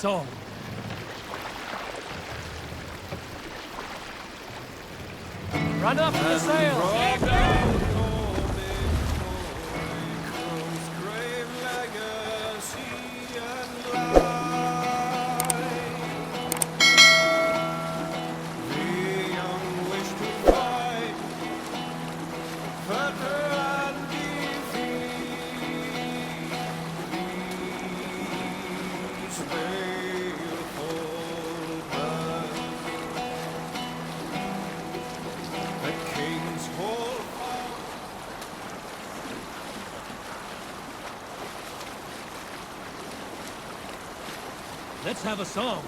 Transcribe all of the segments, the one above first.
song. Run up the sails! Let's have a song.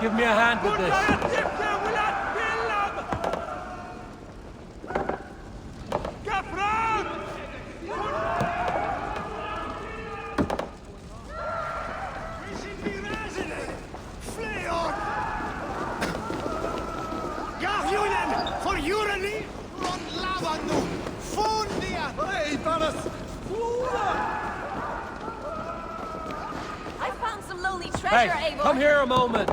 give me a hand with this. I found some lonely treasure, Hey, Eivor. come here a moment.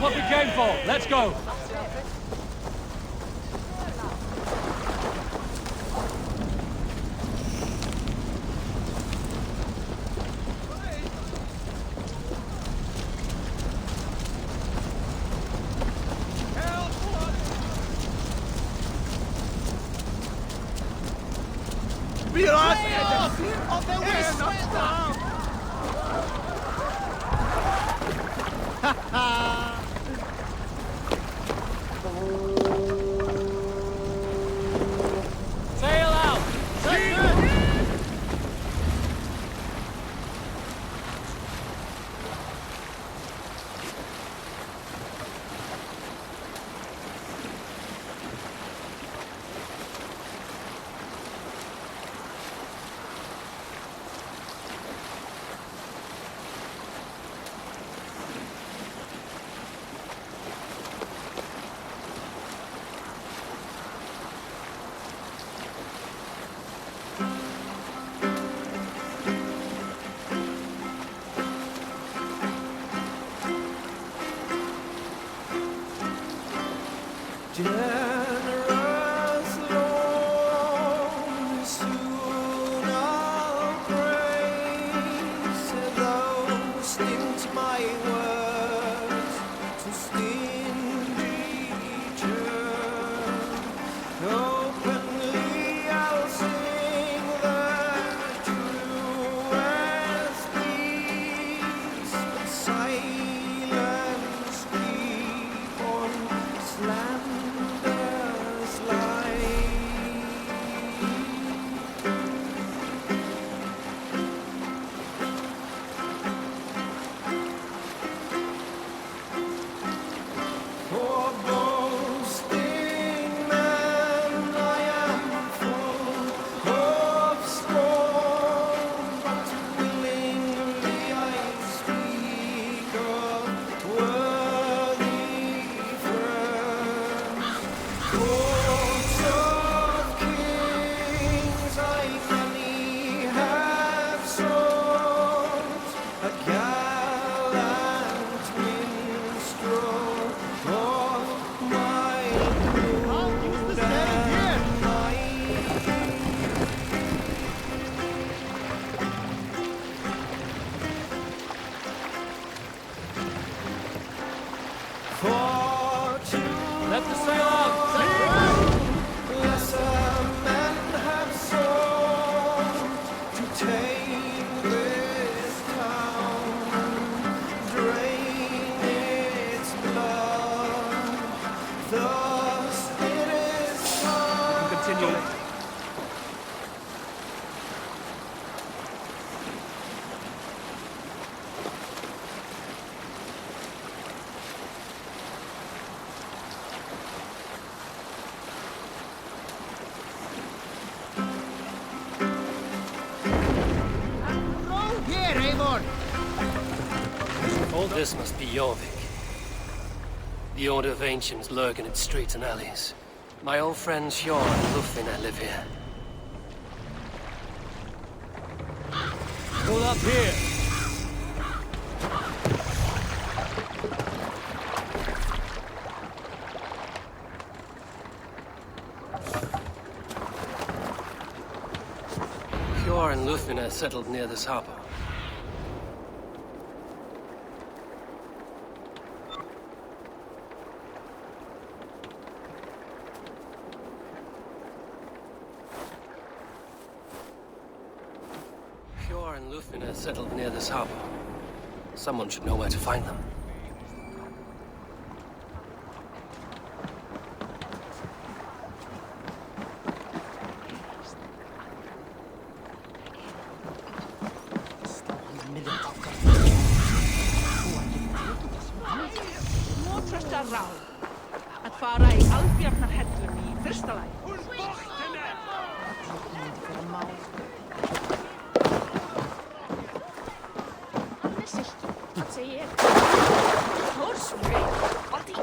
What we came for. Let's go. Let the sail out! Continue. This must be Jorvik. The Order of Ancients lurk in its streets and alleys. My old friends Hjor and Lufina live here. Pull up here. Hjor and Lufina settled near this harbor. Hjor and Lufina settled near this harbor. Someone should know where to find them. Að fara í Albjarnarhellum í fyrsta lagi. Annars ekki, hvað segi ég? Þórsfreyr, Valdi.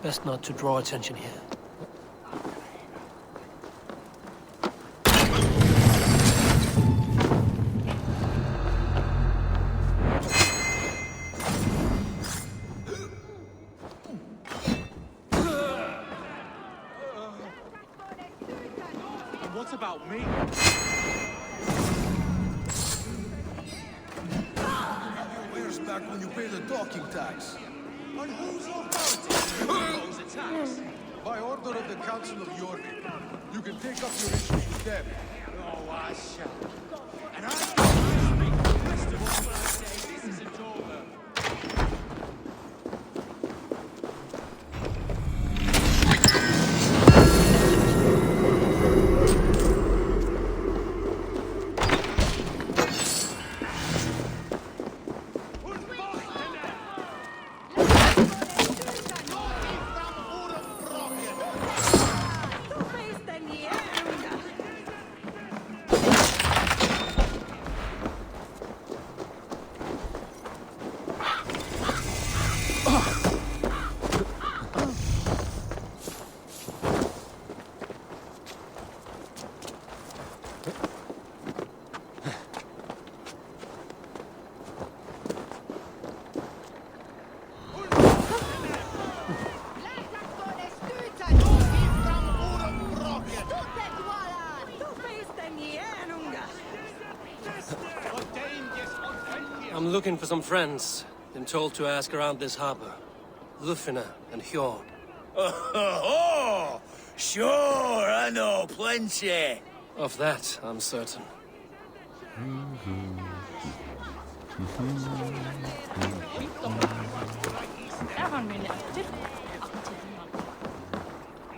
Best not to draw attention here. And what about me? Where's back when you pay the docking tax? On whose authority do you impose a tax? By order of the Council of Jorvik. You can take up your issues with them. Oh, I shall. And I speak the rest of all when I say this isn't over. I'm looking for some friends. Been told to ask around this harbor. Lufina and Hjor. Oh, sure, I know plenty. Of that, I'm certain.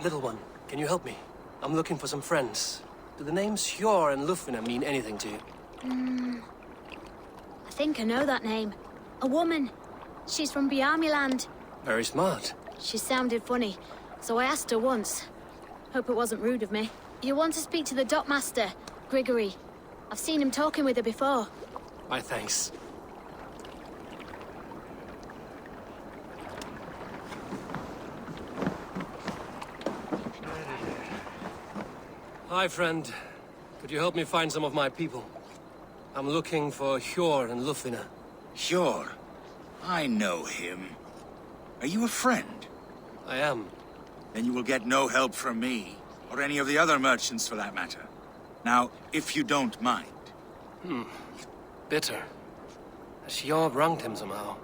Little one, can you help me? I'm looking for some friends. Do the names Hjor and Lufina mean anything to you? I think I know that name. A woman. She's from Bjarmiland. Very smart. She sounded funny, so I asked her once. Hope it wasn't rude of me. You want to speak to the dockmaster, Grigory. I've seen him talking with her before. My thanks. Hi, friend. Could you help me find some of my people? I'm looking for Hjor and Lufina. Sure, I know him. Are you a friend? I am. Then you will get no help from me, or any of the other merchants for that matter. Now, if you don't mind. Bitter. Has Hjor wronged him somehow?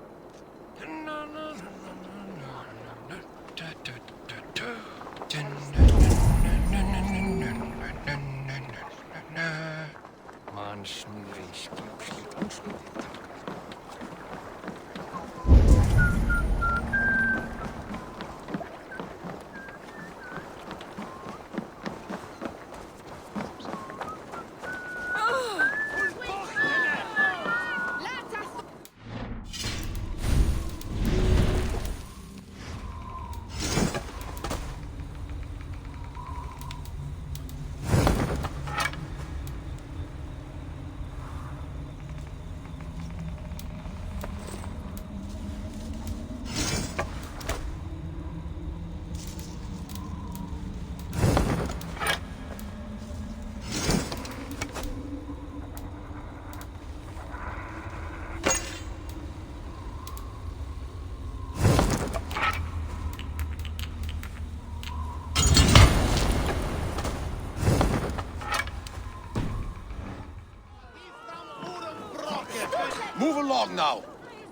Move along now.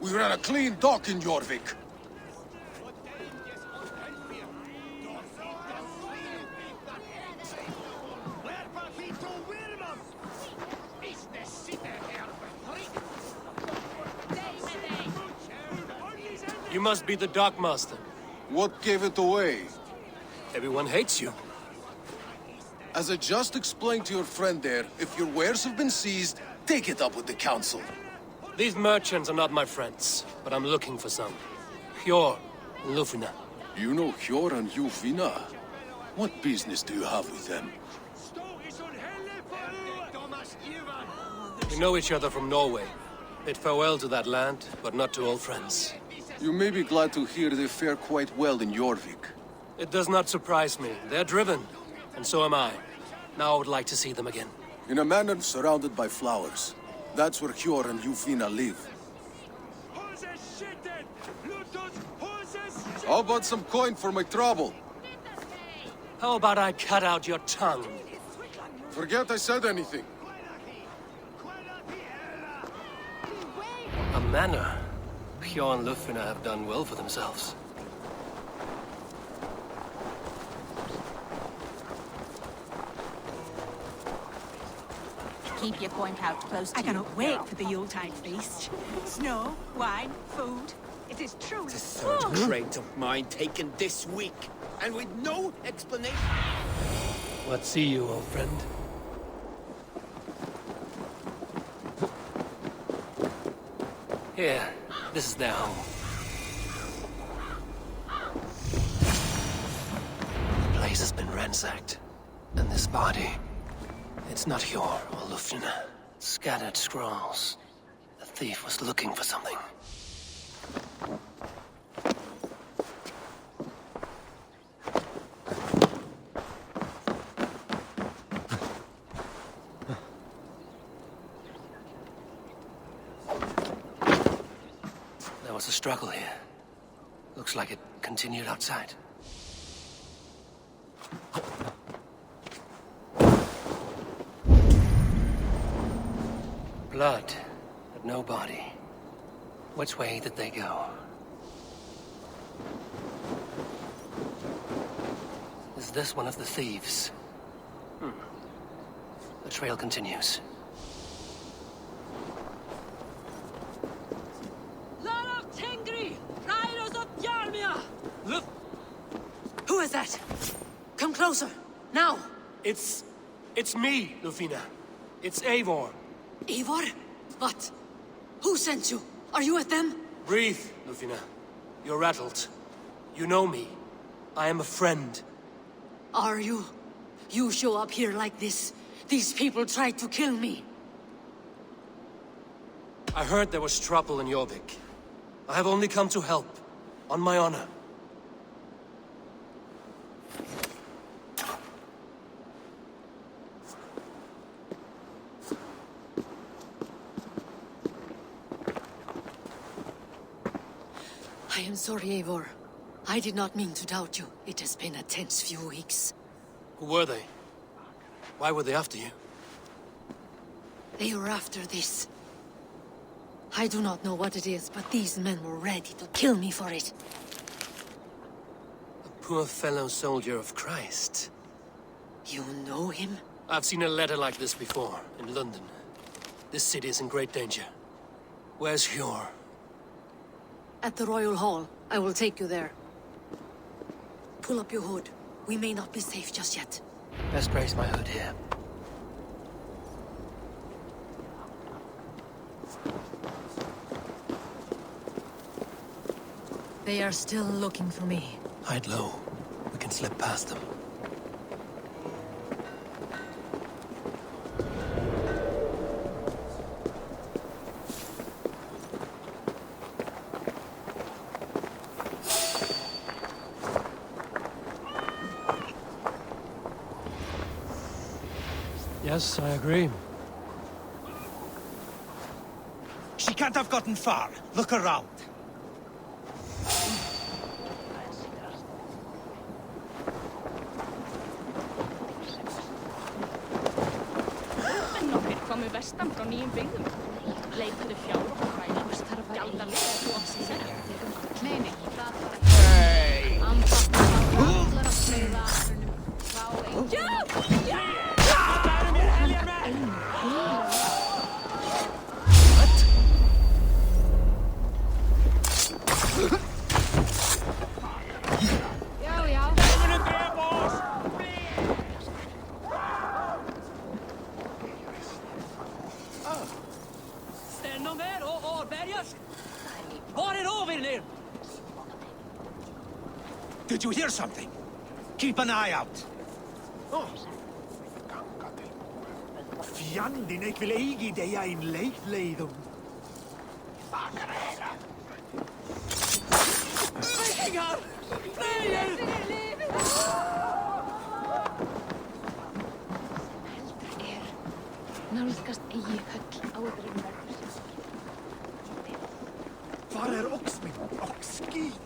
We ran a clean dock in Jorvik. You must be the dockmaster. What gave it away? Everyone hates you. As I just explained to your friend there, if your wares have been seized, take it up with the council. These merchants are not my friends, but I'm looking for some. Hjor and Lufina. You know Hjor and Lufina? What business do you have with them? We know each other from Norway. Bid farewell to that land, but not to old friends. You may be glad to hear they fare quite well in Jorvik. It does not surprise me. They're driven, and so am I. Now I would like to see them again. In a manor surrounded by flowers. That's where Hjor and Lufina live. How about some coin for my trouble? How about I cut out your tongue? Forget I said anything. A manor. Hjor and Lufina have done well for themselves. Keep your point out close to I you. cannot wait for the Yuletide feast. Snow, wine, food. It is truly... The third crate of mine taken this week, and with no explanation. What see you, old friend? Here, this is their home. The place has been ransacked. And this body... It's not Hjor or Lufina. Scattered scrolls. The thief was looking for something. There was a struggle here. Looks like it continued outside. Blood, but no body. Which way did they go? Is this one of the thieves? The trail continues. Who is that? Come closer, now! It's me, Lufina. It's Eivor. Eivor? What? Who sent you? Are you with them? Breathe, Lufina. You're rattled. You know me. I am a friend. Are you? You show up here like this. These people tried to kill me. I heard there was trouble in Jorvik. I have only come to help. On my honor. I am sorry, Eivor. I did not mean to doubt you. It has been a tense few weeks. Who were they? Why were they after you? They were after this. I do not know what it is, but these men were ready to kill me for it. A poor fellow soldier of Christ. You know him? I've seen a letter like this before, in London. This city is in great danger. Where's Hjor? At the Royal Hall. I will take you there. Pull up your hood. We may not be safe just yet. Best raise my hood here. They are still looking for me. Hide low. We can slip past them. Yes, I agree. She can't have gotten far. Look around. Nokkrir komu vestan frá nýjum byggðum. Leituðu fjár og fræði. Gjalda liðið og segja. Nei, það var ekki. Hey! Allar að smeyða frá einn. Já! Did you hear something? Keep an eye out. Fjandinn ekvil eigi deia in leikleiðum. Vikingar! Nei! Nálgast eigi höll áður en verður. Hvar ox minn? Oxskít!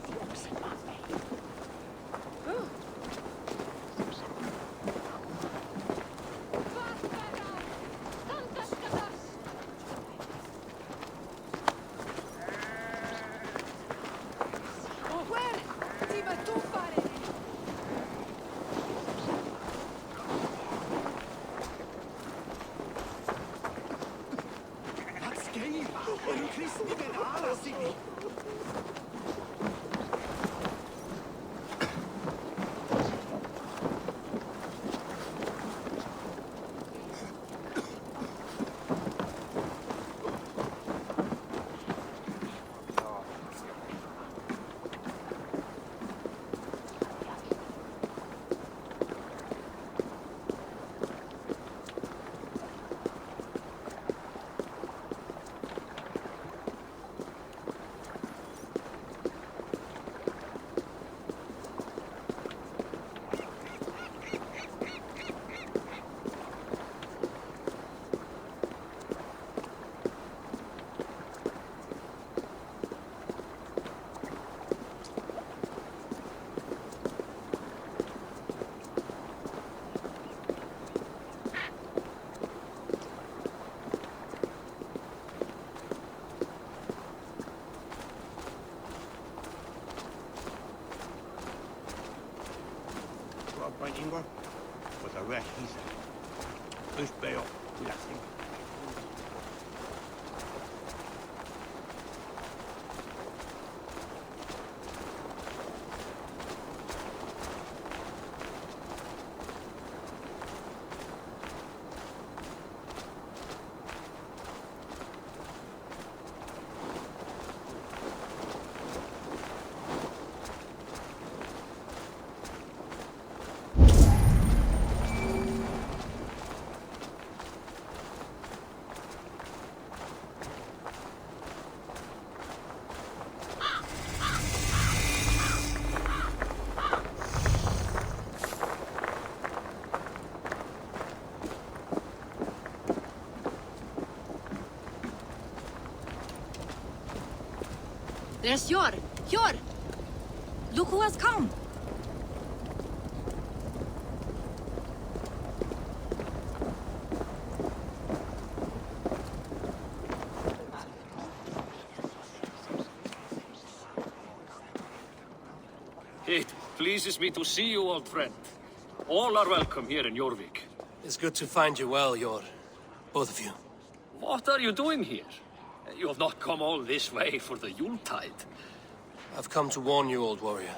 There's Hjor! Hjor! Look who has come! It pleases me to see you, old friend. All are welcome here in Jorvik. It's good to find you well, Hjor. Both of you. What are you doing here? You have not come all this way for the Yuletide. I've come to warn you, old warrior,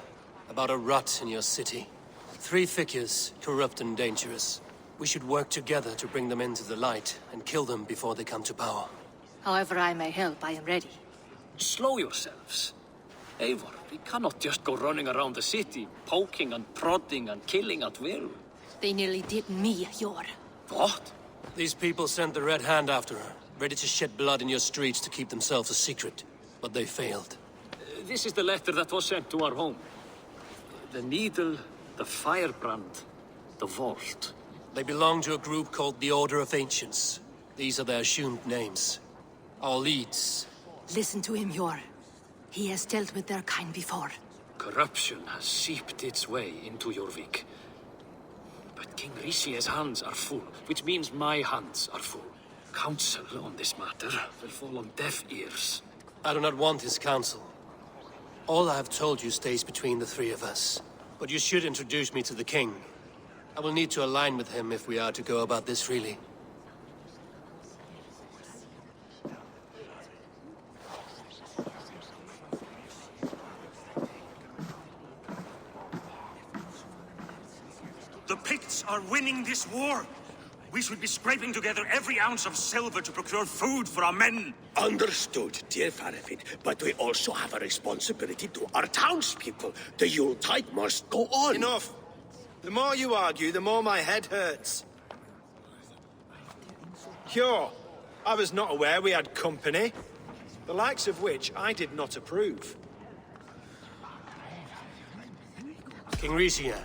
about a rot in your city. 3 figures, corrupt and dangerous. We should work together to bring them into the light and kill them before they come to power. However I may help, I am ready. Slow yourselves. Eivor, we cannot just go running around the city, poking and prodding and killing at will. They nearly did me, Hjor. What? These people sent the Red Hand after her, ready to shed blood in your streets to keep themselves a secret. But they failed. This is the letter that was sent to our home. The needle, the firebrand, the vault. They belong to a group called the Order of Ancients. These are their assumed names. Our leads. Listen to him, Hjor. He has dealt with their kind before. Corruption has seeped its way into Jorvik. But King Rishi's hands are full, which means my hands are full. Counsel on this matter will fall on deaf ears. I do not want his counsel. All I have told you stays between the 3 of us. But you should introduce me to the king. I will need to align with him if we are to go about this freely. The Picts are winning this war. We should be scraping together every ounce of silver to procure food for our men. Understood, dear Faravid, but we also have a responsibility to our townspeople. The Yuletide must go on. Enough! The more you argue, the more my head hurts. Hjor, I was not aware we had company, the likes of which I did not approve. King Risia,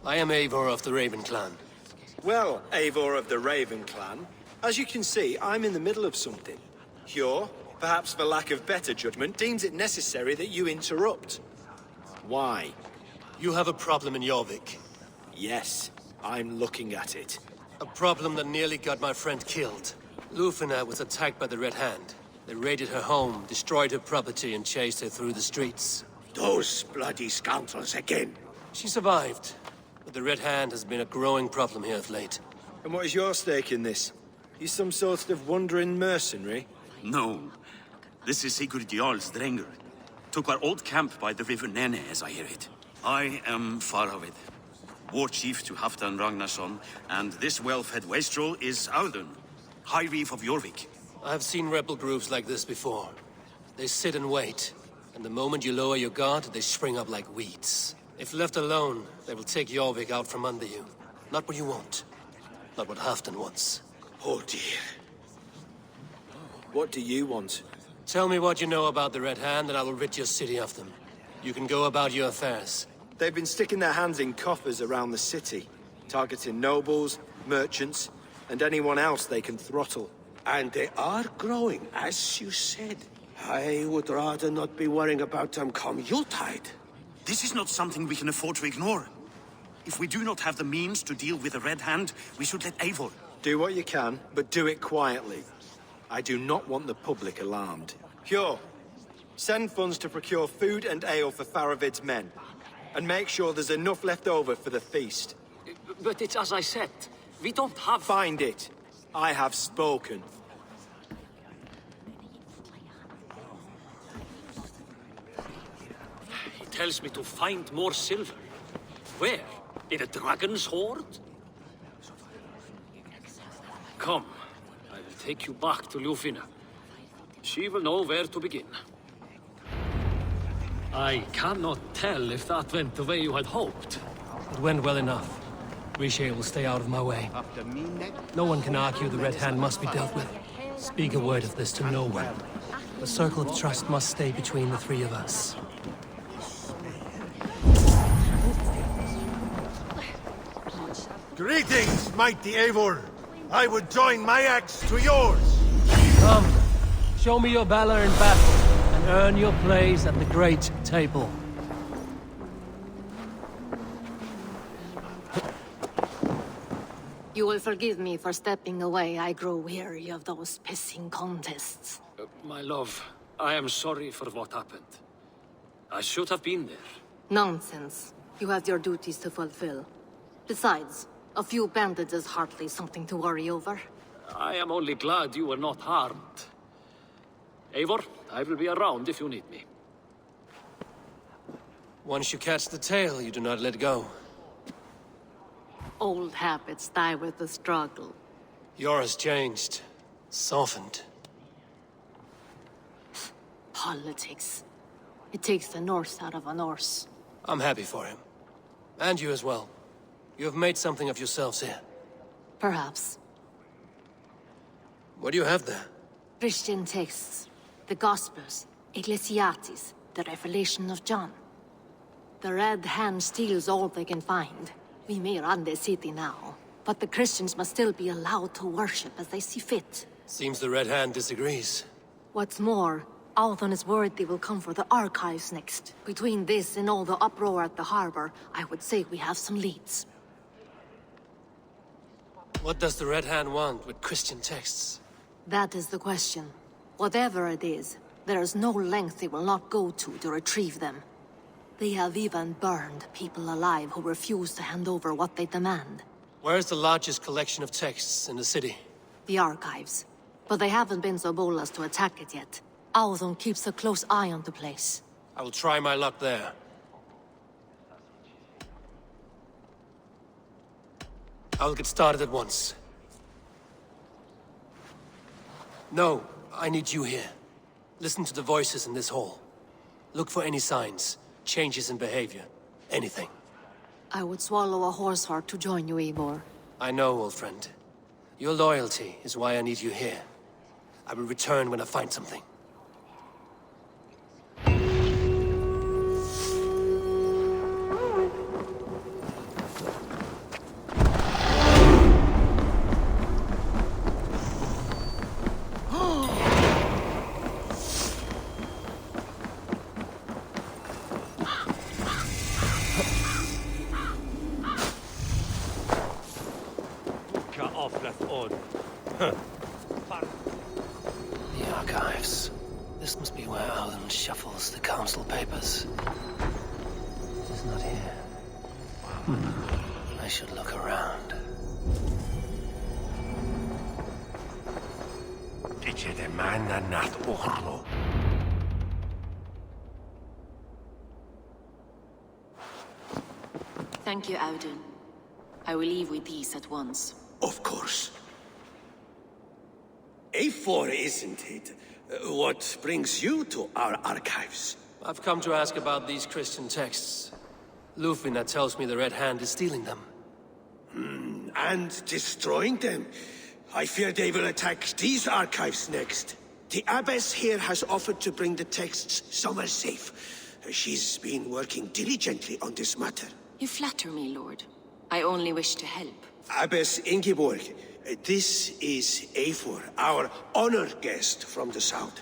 I am Eivor of the Raven clan. Well, Eivor of the Raven clan, as you can see, I'm in the middle of something. Hjor, perhaps for lack of better judgment, deems it necessary that you interrupt. Why? You have a problem in Jorvik. Yes, I'm looking at it. A problem that nearly got my friend killed. Lufina was attacked by the Red Hand. They raided her home, destroyed her property, and chased her through the streets. Those bloody scoundrels again. She survived, but the Red Hand has been a growing problem here of late. And what is your stake in this? You some sort of wandering mercenary? No. This is Sigurd Jarl's Drenger. Took our old camp by the river Nene, as I hear it. I am Faravid, war chief to Halfdan Ragnarsson, and this well-fed wastrel is Audun, High Reef of Jorvik. I have seen rebel groups like this before. They sit and wait, and the moment you lower your guard, they spring up like weeds. If left alone, they will take Jorvik out from under you. Not what you want. Not what Halfdan wants. Oh dear. What do you want? Tell me what you know about the Red Hand, and I will rid your city of them. You can go about your affairs. They've been sticking their hands in coffers around the city, targeting nobles, merchants, and anyone else they can throttle. And they are growing, as you said. I would rather not be worrying about them come Yuletide. This is not something we can afford to ignore. If we do not have the means to deal with the Red Hand, we should let Eivor. Do what you can, but do it quietly. I do not want the public alarmed. Hjor, send funds to procure food and ale for Faravid's men. And make sure there's enough left over for the feast. But it's as I said, we don't have... Find it. I have spoken. He tells me to find more silver. Where? In a dragon's hoard? Come, I will take you back to Lufina. She will know where to begin. I cannot tell if that went the way you had hoped. It went well enough. Riche will stay out of my way. No one can argue the Red Hand must be dealt with. Speak a word of this to no one. The circle of trust must stay between the 3 of us. Greetings, mighty Eivor. I would join my axe to yours. Come, show me your valor in battle, and Earn your place at the great table. You will forgive me for stepping away. I grow weary of those pissing contests. My love, I am sorry for what happened. I should have been there. Nonsense. You have your duties to fulfill. Besides, a few bandits is hardly something to worry over. I am only glad you were not harmed. Eivor, I will be around if you need me. Once you catch the tail, you do not let go. Old habits die with the struggle. Yours changed. Softened. Politics. It takes the Norse out of a Norse. I'm happy for him. And you as well. You have made something of yourselves here. Perhaps. What do you have there? Christian texts. The Gospels. Ecclesiastes. The Revelation of John. The Red Hand steals all they can find. We may run the city now, but the Christians must still be allowed to worship as they see fit. Seems the Red Hand disagrees. What's more, Althon is worried they will come for the archives next. Between this and all the uproar at the harbor, I would say we have some leads. What does the Red Hand want with Christian texts? That is the question. Whatever it is, there is no length they will not go to retrieve them. They have even burned people alive who refuse to hand over what they demand. Where is the largest collection of texts in the city? The archives. But they haven't been so bold as to attack it yet. Althon keeps a close eye on the place. I will try my luck there. I will get started at once. No, I need you here. Listen to the voices in this hall. Look for any signs, changes in behavior, anything. I would swallow a horse heart to join you, Eivor. I know, old friend. Your loyalty is why I need you here. I will return when I find something. The archives. This must be where Alden shuffles the council papers. He's not here. I should look around. Thank you, Audun. I will leave with these at once. Of course. Eivor, isn't it? What brings you to our archives? I've come to ask about these Christian texts. Lufina tells me the Red Hand is stealing them. And destroying them. I fear they will attack these archives next. The Abbess here has offered to bring the texts somewhere safe. She's been working diligently on this matter. You flatter me, Lord. I only wish to help. Abbess Ingeborg, this is Eivor, our honored guest from the south.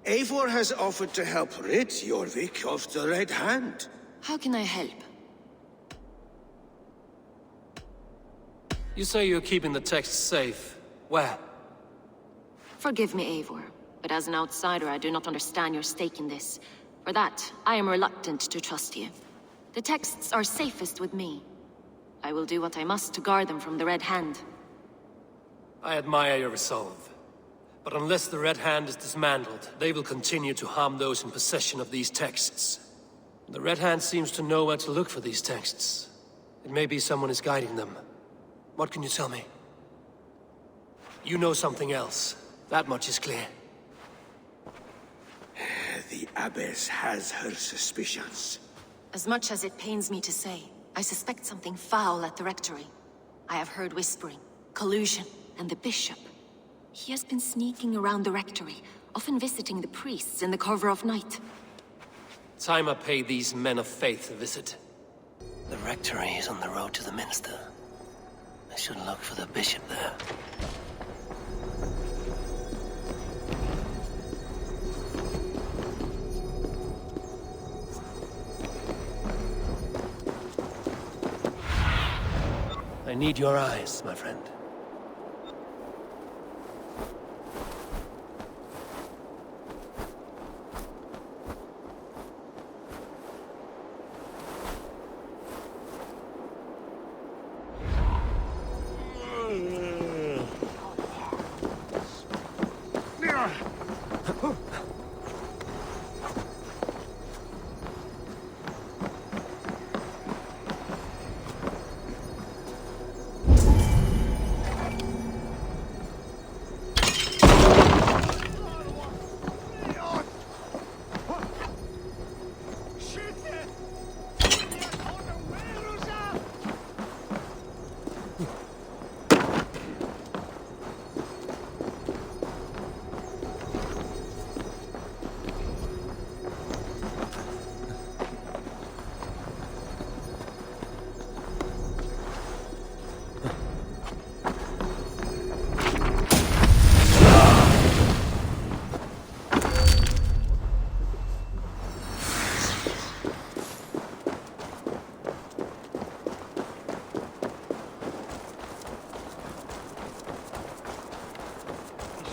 Eivor has offered to help rid Jorvik of the Red Hand. How can I help? You say you're keeping the texts safe. Where? Forgive me, Eivor, but as an outsider I do not understand your stake in this. For that, I am reluctant to trust you. The texts are safest with me. I will do what I must to guard them from the Red Hand. I admire your resolve. But unless the Red Hand is dismantled, they will continue to harm those in possession of these texts. The Red Hand seems to know where to look for these texts. It may be someone is guiding them. What can you tell me? You know something else. That much is clear. The Abbess has her suspicions. As much as it pains me to say, I suspect something foul at the Rectory. I have heard whispering, collusion, and the Bishop. He has been sneaking around the Rectory, often visiting the priests in the cover of night. Time I pay these men of faith a visit. The Rectory is on the road to the Minster. I should look for the Bishop there. I need your eyes, my friend.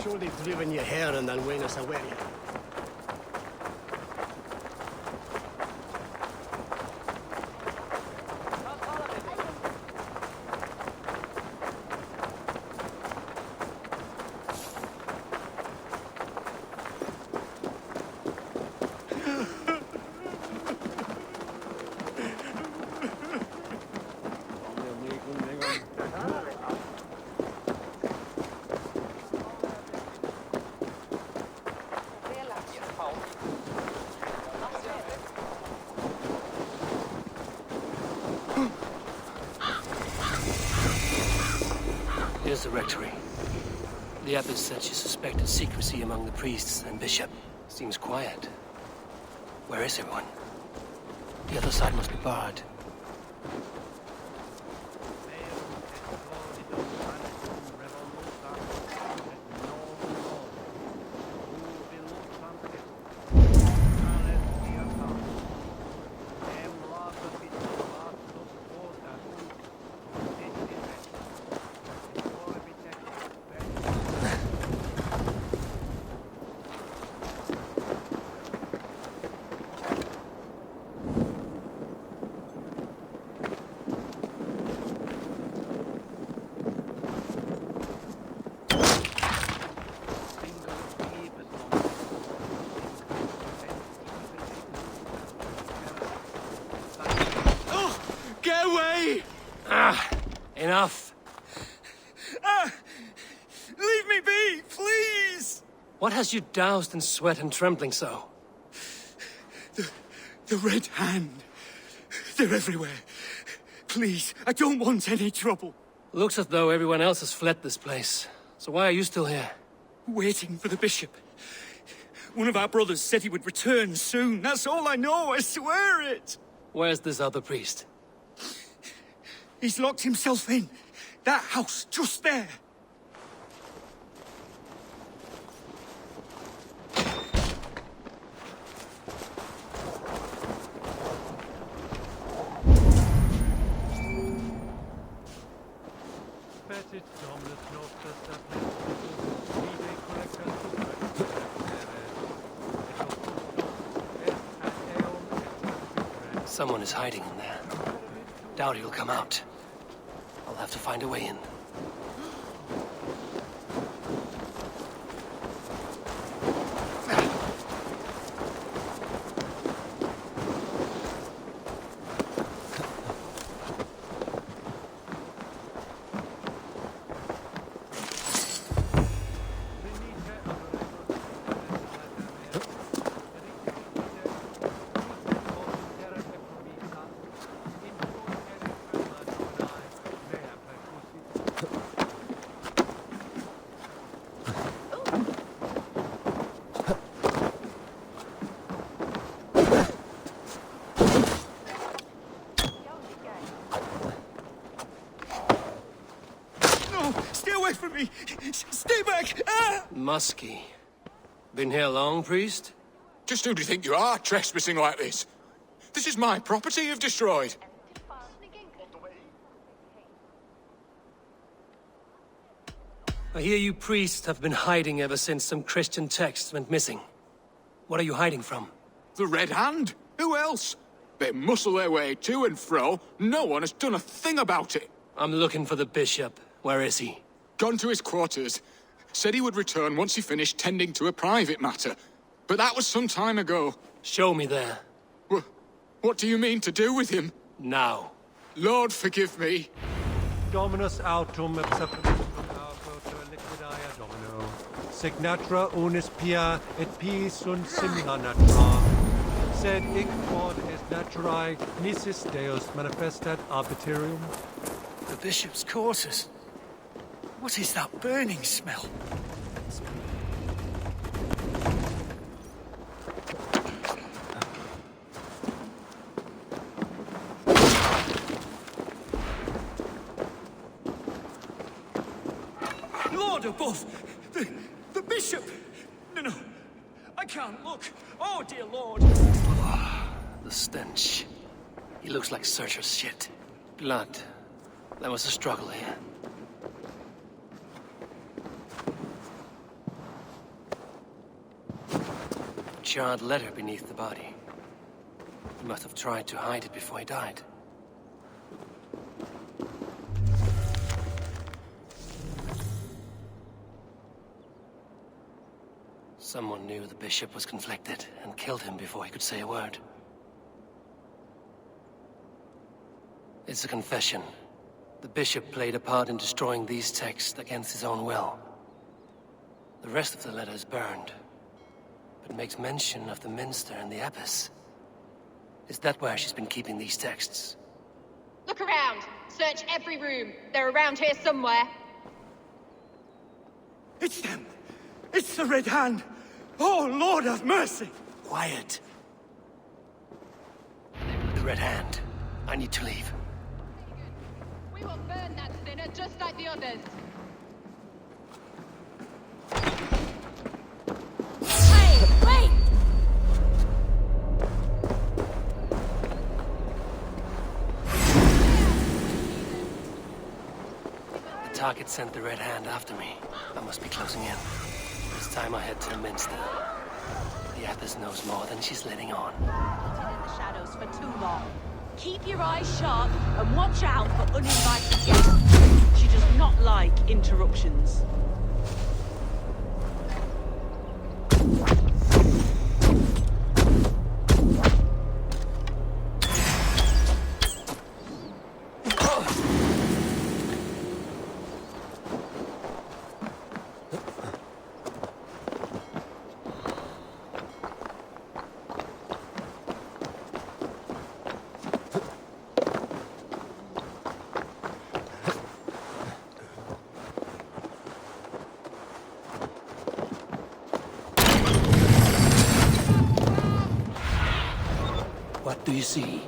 Surely driven your hair and then win us away. Here's the rectory. The abbess said she suspected secrecy among the priests and bishop. Seems quiet. Where is everyone? The other side must be barred. Enough. Leave me be, please! What has you doused in sweat and trembling so? The Red Hand. They're everywhere. Please, I don't want any trouble. Looks as though everyone else has fled this place. So why are you still here? Waiting for the bishop. One of our brothers said he would return soon. That's all I know, I swear it. Where's this other priest? He's locked himself in. That house, just there. Someone is hiding in there. Doubt he'll come out. I'll have to find a way in. From me! Stay back! Ah! Muskie. Been here long, priest? Just who do you think you are, trespassing like this? This is my property you've destroyed. I hear you priests have been hiding ever since some Christian texts went missing. What are you hiding from? The Red Hand? Who else? They muscle their way to and fro. No one has done a thing about it. I'm looking for the bishop. Where is he? Gone to his quarters. Said he would return once he finished tending to a private matter. But that was some time ago. Show me there. What do you mean to do with him? Now. Lord, forgive me. Dominus autum acceptably liquidae domino. Signatra unis pia et pii sunt simila natura. Sed hic quod est naturae nisis Deus manifestat arbitrium. The bishop's quarters. What is that burning smell? Lord above! The bishop! No, I can't look. Oh, dear Lord! The stench. He looks like Searcher's shit. Blood. There was a struggle here. Charred letter beneath the body. He must have tried to hide it before he died. Someone knew the bishop was conflicted and killed him before he could say a word. It's a confession. The bishop played a part in destroying these texts against his own will. The rest of the letter is burned, but makes mention of the minster and the abbess. Is that where she's been keeping these texts? Look around. Search every room. They're around here somewhere. It's them! It's the Red Hand! Oh, Lord have mercy! Quiet. The Red Hand. I need to leave. We will burn that sinner just like the others. Hey, wait! The target sent the Red Hand after me. I must be closing in. It's time I head to the minster. The abbess knows more than she's letting on. In the shadows for too long. Keep your eyes sharp and watch out for uninvited guests. She does not like interruptions. What do you see?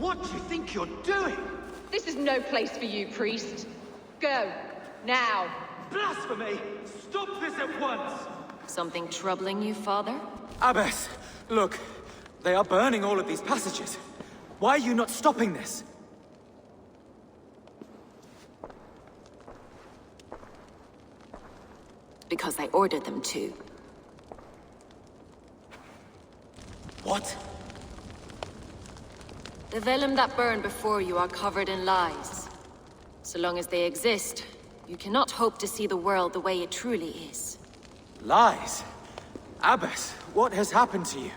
What do you think you're doing? This is no place for you, priest. Go. Now. Blasphemy! Stop this at once! Something troubling you, Father? Abbess, look. They are burning all of these passages. Why are you not stopping this? Because I ordered them to. What? The vellum that burned before you are covered in lies. So long as they exist, you cannot hope to see the world the way it truly is. Lies? Abbess, what has happened to you?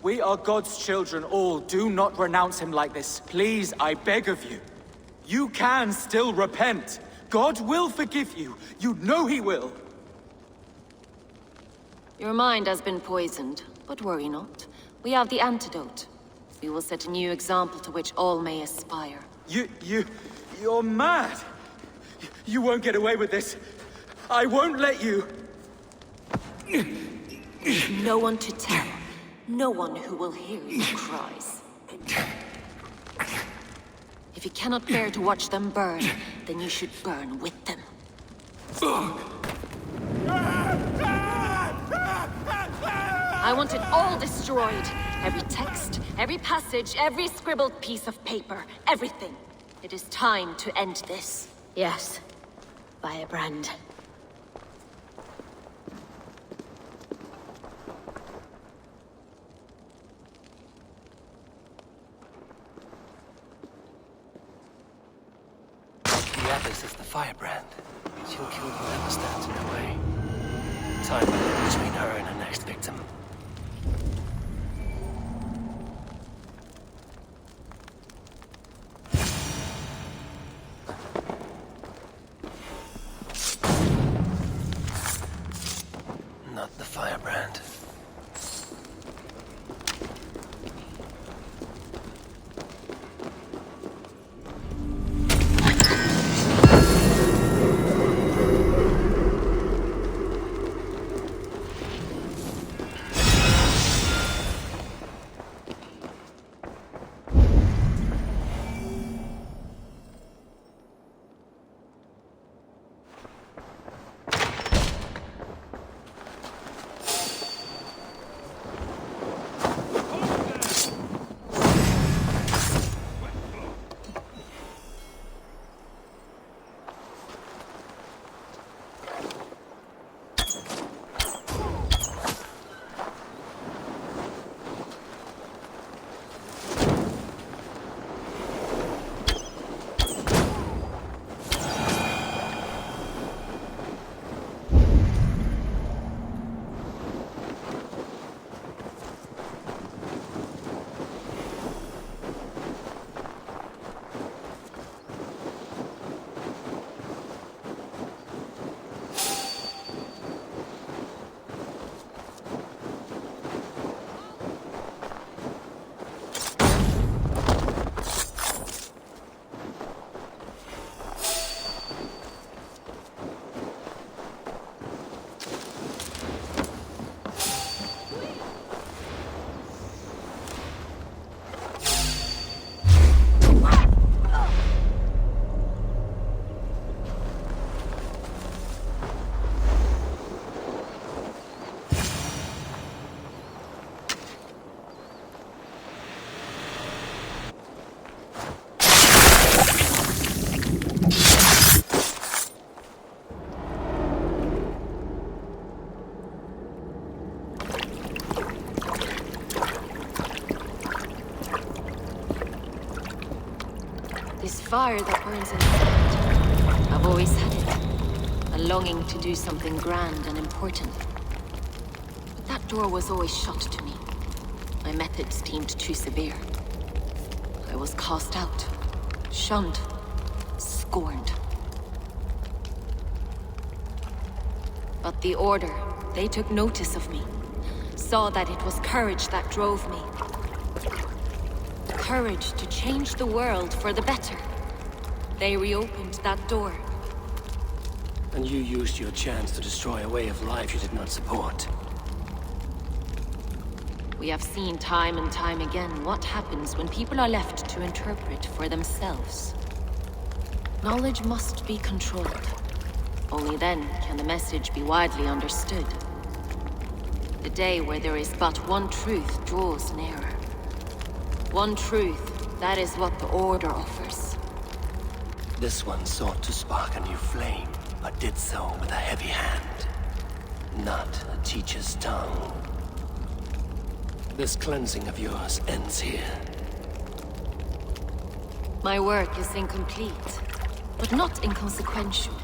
We are God's children all. Do not renounce him like this. Please, I beg of you. You can still repent. God will forgive you. You know he will. Your mind has been poisoned, but worry not. We have the antidote. We will set a new example to which all may aspire. You're mad. You won't get away with this. I won't let you. No one to tell. No one who will hear your cries. If you cannot bear to watch them burn, then you should burn with them. I want it all destroyed. Every text, every passage, every scribbled piece of paper, everything. It is time to end this. Yes. Firebrand. The Abbess is the firebrand. She'll kill whoever stands in her way. Time will live between her and her next victim. Not the firebrand. This fire that burns inside. I've always had it. A longing to do something grand and important. But that door was always shut to me. My methods deemed too severe. I was cast out, shunned, scorned. But the Order, they took notice of me. Saw that it was courage that drove me. Courage to change the world for the better. They reopened that door. And you used your chance to destroy a way of life you did not support. We have seen time and time again what happens when people are left to interpret for themselves. Knowledge must be controlled. Only then can the message be widely understood. The day where there is but one truth draws nearer. One truth, that is what the Order offers. This one sought to spark a new flame, but did so with a heavy hand. Not a teacher's tongue. This cleansing of yours ends here. My work is incomplete, but not inconsequential.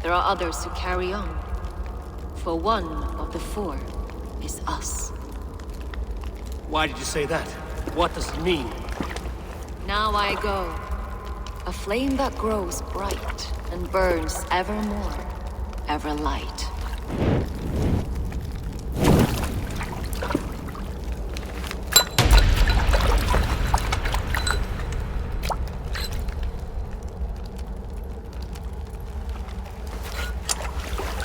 There are others who carry on. For one of the four is us. Why did you say that? What does it mean? Now I go. A flame that grows bright and burns ever more, ever light.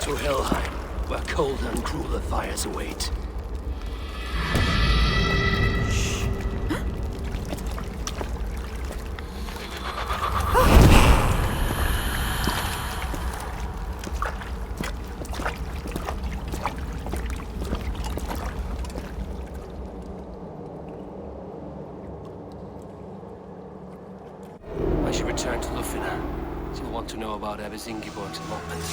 To Helheim, where colder and crueler fires await. I should return to Lufina. She'll want to know about Abbess Ingeborg's allotment.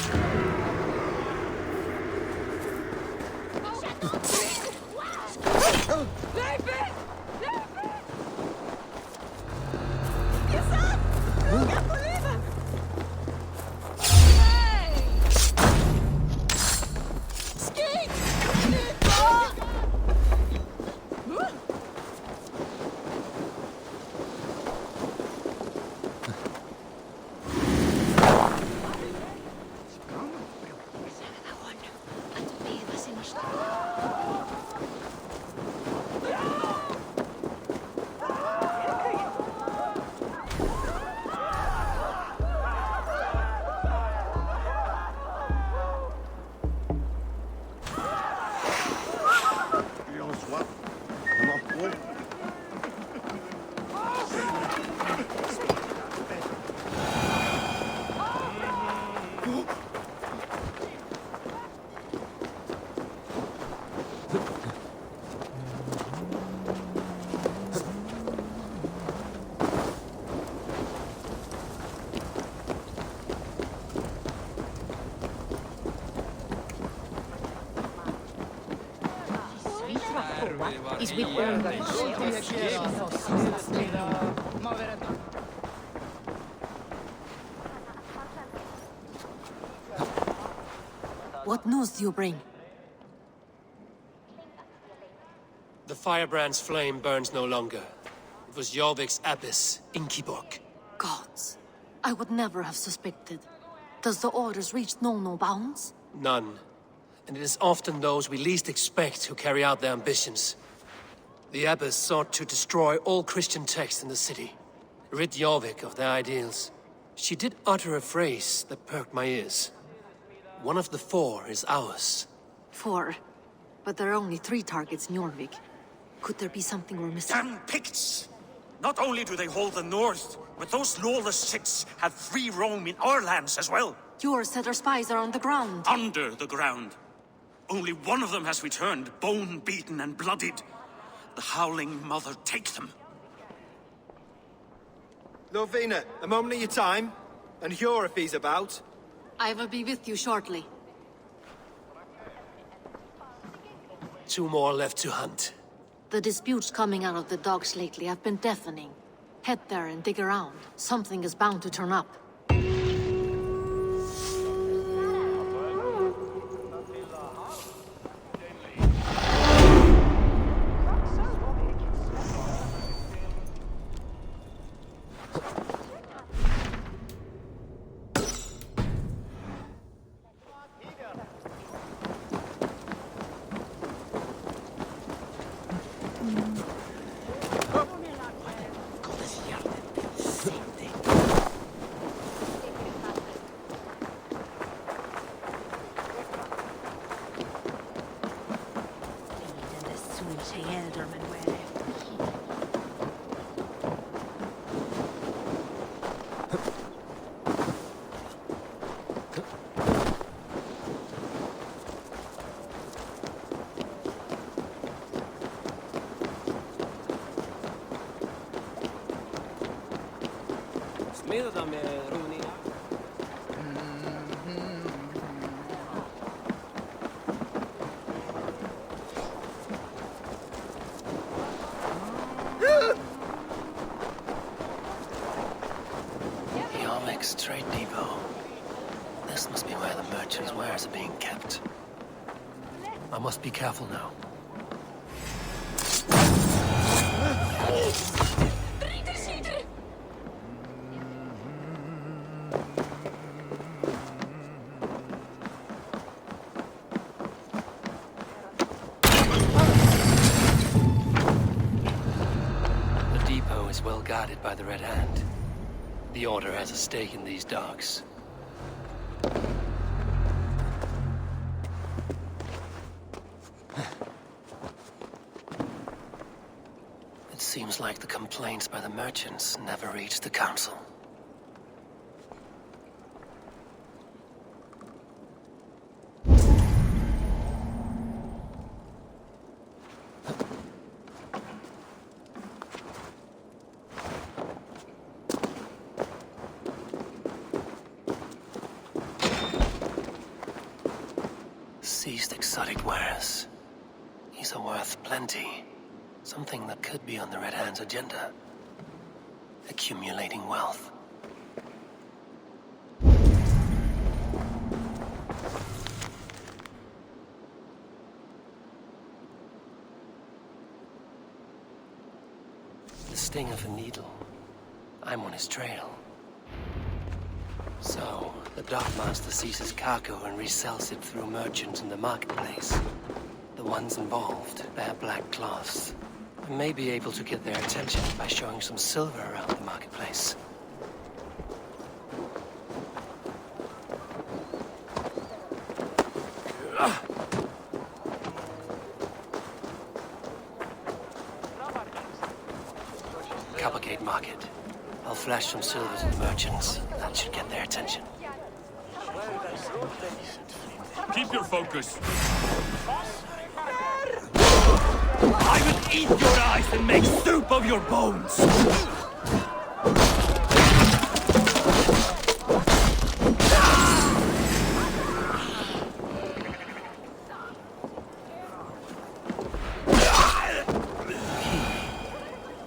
Is with What news do you bring? The firebrand's flame burns no longer. It was Jorvik's abbess, Ingeborg. Gods, I would never have suspected. Does the orders reach no bounds? None. And it is often those we least expect who carry out their ambitions. The abbess sought to destroy all Christian texts in the city, rid Jorvik of their ideals. She did utter a phrase that perked my ears. One of the 4 is ours. 4? But there are only 3 targets in Jorvik. Could there be something we're missing? Damn Picts! Not only do they hold the north, but those lawless Siths have free roam in our lands as well. Yours said our spies are on the ground. Under the ground. Only one of them has returned, bone-beaten and bloodied. The Howling Mother take them. Lovina, a moment of your time. And Hjor if he's about. I will be with you shortly. 2 more left to hunt. The disputes coming out of the docks lately have been deafening. Head there and dig around. Something is bound to turn up. Jorvik's trade depot. This must be where the merchants' wares are being kept. I must be careful now. guarded by the Red Hand. The Order has a stake in these docks. It seems like the complaints by the merchants never reached the Council. Seized exotic wares. These are worth plenty. Something that could be on the Red Hand's agenda. Accumulating wealth. The sting of a needle. I'm on his trail. So, the dockmaster seizes cargo and resells it through merchants in the marketplace. The ones involved bear black cloths. I may be able to get their attention by showing some silver around the marketplace. Coppergate Market. I'll flash some silver to the merchants. That should get their attention. Keep your focus. I will eat your eyes and make soup of your bones!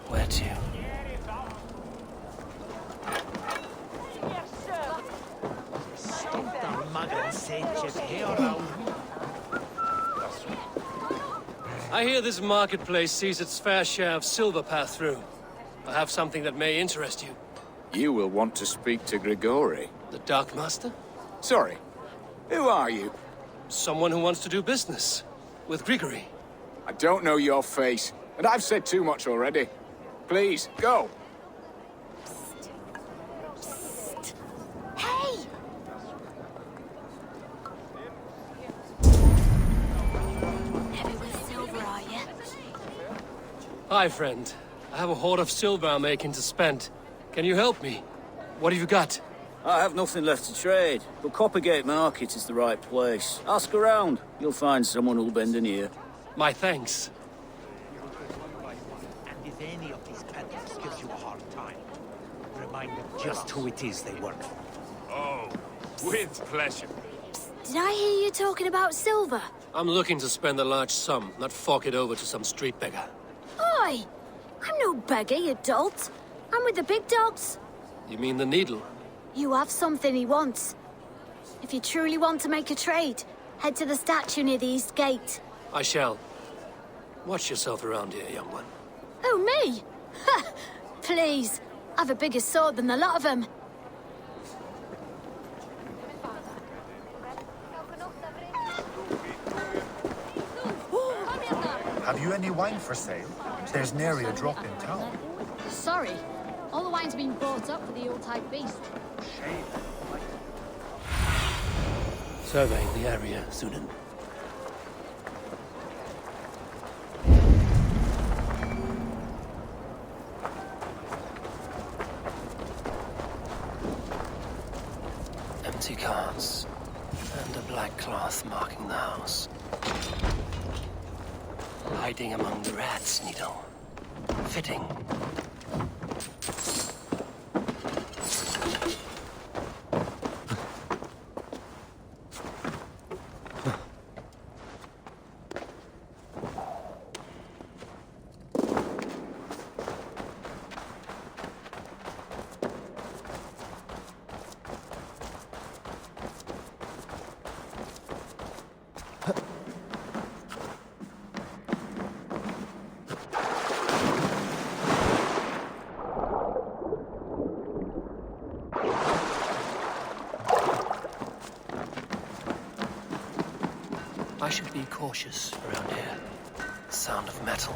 Where to? I hear this marketplace sees its fair share of silver pass through. I have something that may interest you. You will want to speak to Grigori. The Darkmaster? Sorry. Who are you? Someone who wants to do business. With Grigori. I don't know your face, and I've said too much already. Please, go. Hey! Heavy with silver, are you? Hi, friend. I have a hoard of silver I'm making to spend. Can you help me? What have you got? I have nothing left to trade, but Coppergate Market is the right place. Ask around. You'll find someone who'll bend an ear. My thanks. And if any of these peddlers gives you a hard time, remind them just who it is they work for. Oh, with pleasure. Did I hear you talking about silver? I'm looking to spend a large sum, not fork it over to some street beggar. Oi! I'm no beggar, you dolt. I'm with the big dogs. You mean the needle? You have something he wants. If you truly want to make a trade, head to the statue near the East Gate. I shall. Watch yourself around here, young one. Oh, me? Ha! Please. I've a bigger sword than the lot of them. Have you any wine for sale? There's nary a drop in town. Sorry. All the wine's been bought up for the old-type beast. Surveying the area, Sunan. Empty carts, and a black cloth marking the house. Hiding among the rats, Needle. Fitting. I should be cautious around here. Sound of metal.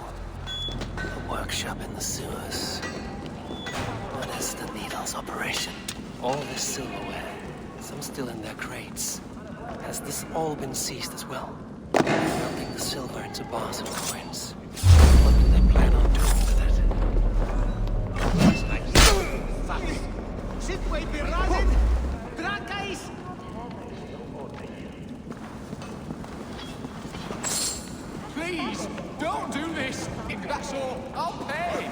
A workshop in the sewers. this the Needle's operation? All this silverware, some still in their crates. Has this all been seized as well? Melting the silver into bars and coins. What do they plan on doing with it? Please, don't do this! If that's all, I'll pay!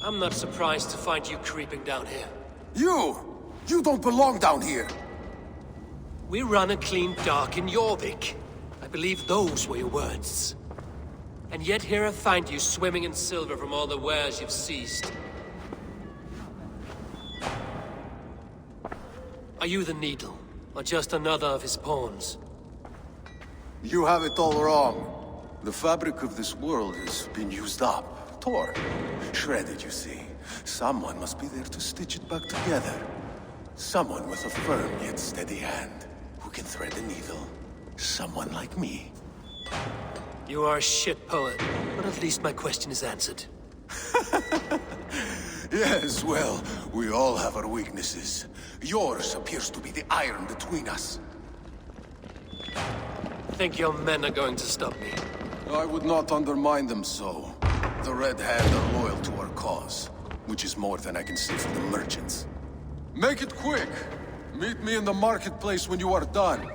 I'm not surprised to find you creeping down here. You don't belong down here! We run a clean dock in Jorvik. I believe those were your words. And yet here I find you swimming in silver from all the wares you've seized. Are you the Needle, or just another of his pawns? You have it all wrong. The fabric of this world has been used up, torn, shredded, you see. Someone must be there to stitch it back together. Someone with a firm yet steady hand, who can thread the needle. Someone like me. You are a shit poet, but at least my question is answered. Yes, well, we all have our weaknesses. Yours appears to be the iron between us. Think your men are going to stop me? I would not undermine them so. The Red Hand are loyal to our cause, which is more than I can say for the merchants. Make it quick! Meet me in the marketplace when you are done.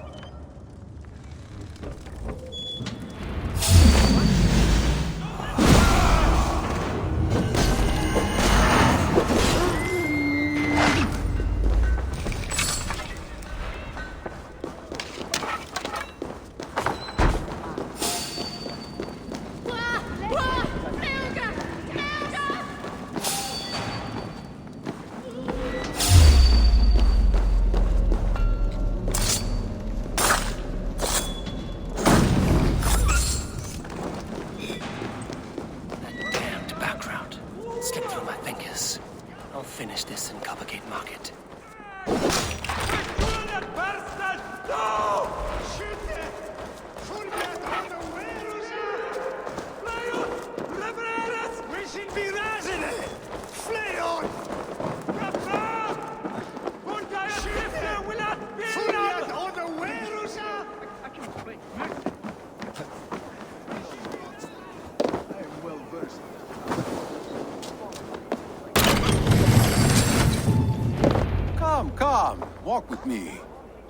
Come, walk with me.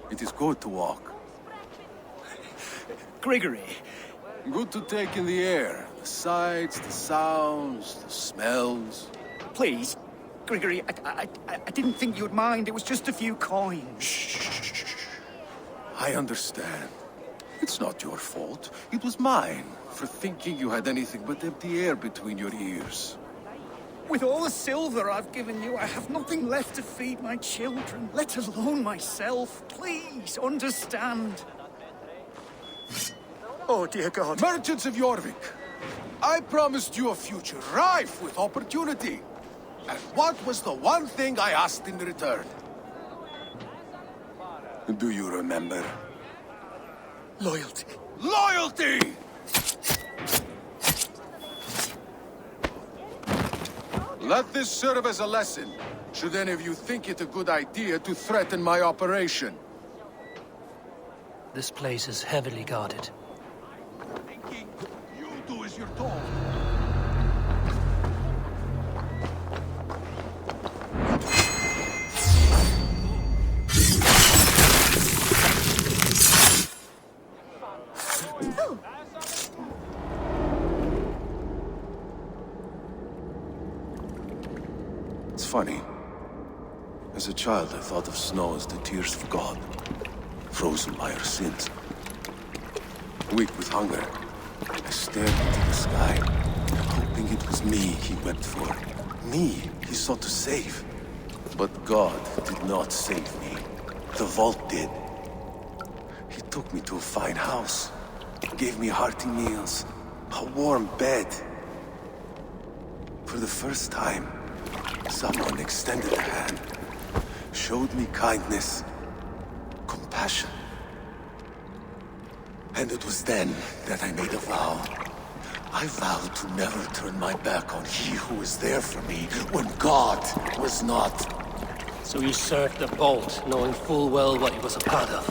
It is good to walk. Grigory. Good to take in the air. The sights, the sounds, the smells. Please, Grigory, I didn't think you'd mind. It was just a few coins. Shh. I understand. It's not your fault. It was mine, for thinking you had anything but empty air between your ears. With all the silver I've given you, I have nothing left to feed my children, let alone myself. Please, understand. Oh, dear God. Merchants of Jorvik, I promised you a future rife with opportunity. And what was the one thing I asked in return? Do you remember? Loyalty. Loyalty! Let this serve as a lesson, should any of you think it a good idea to threaten my operation. This place is heavily guarded. You do as you're told. It's funny. As a child, I thought of snow as the tears of God, frozen by our sins. weak with hunger. I stared into the sky, hoping it was me he wept for. Me he sought to save. But God did not save me. The vault did. He took me to a fine house, gave me hearty meals, a warm bed. For the first time, someone extended a hand, showed me kindness, compassion. And it was then that I made a vow. I vowed to never turn my back on he who was there for me when God was not. So you served the Vault, knowing full well what it was a part of.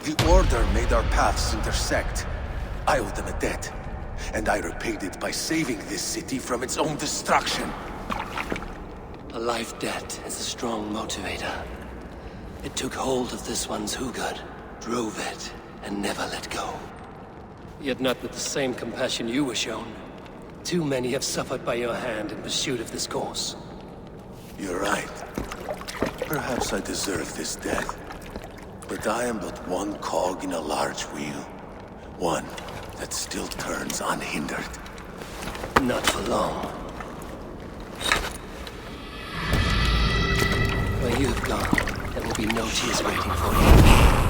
The Order made our paths intersect. I owed them a debt, and I repaid it by saving this city from its own destruction. A life debt is a strong motivator. It took hold of this one's Hugad, drove it, and never let go. Yet not with the same compassion you were shown. Too many have suffered by your hand in pursuit of this course. You're right. Perhaps I deserve this death. But I am but one cog in a large wheel. One that still turns unhindered. Not for long. Where you have gone, there will be no tears waiting for you.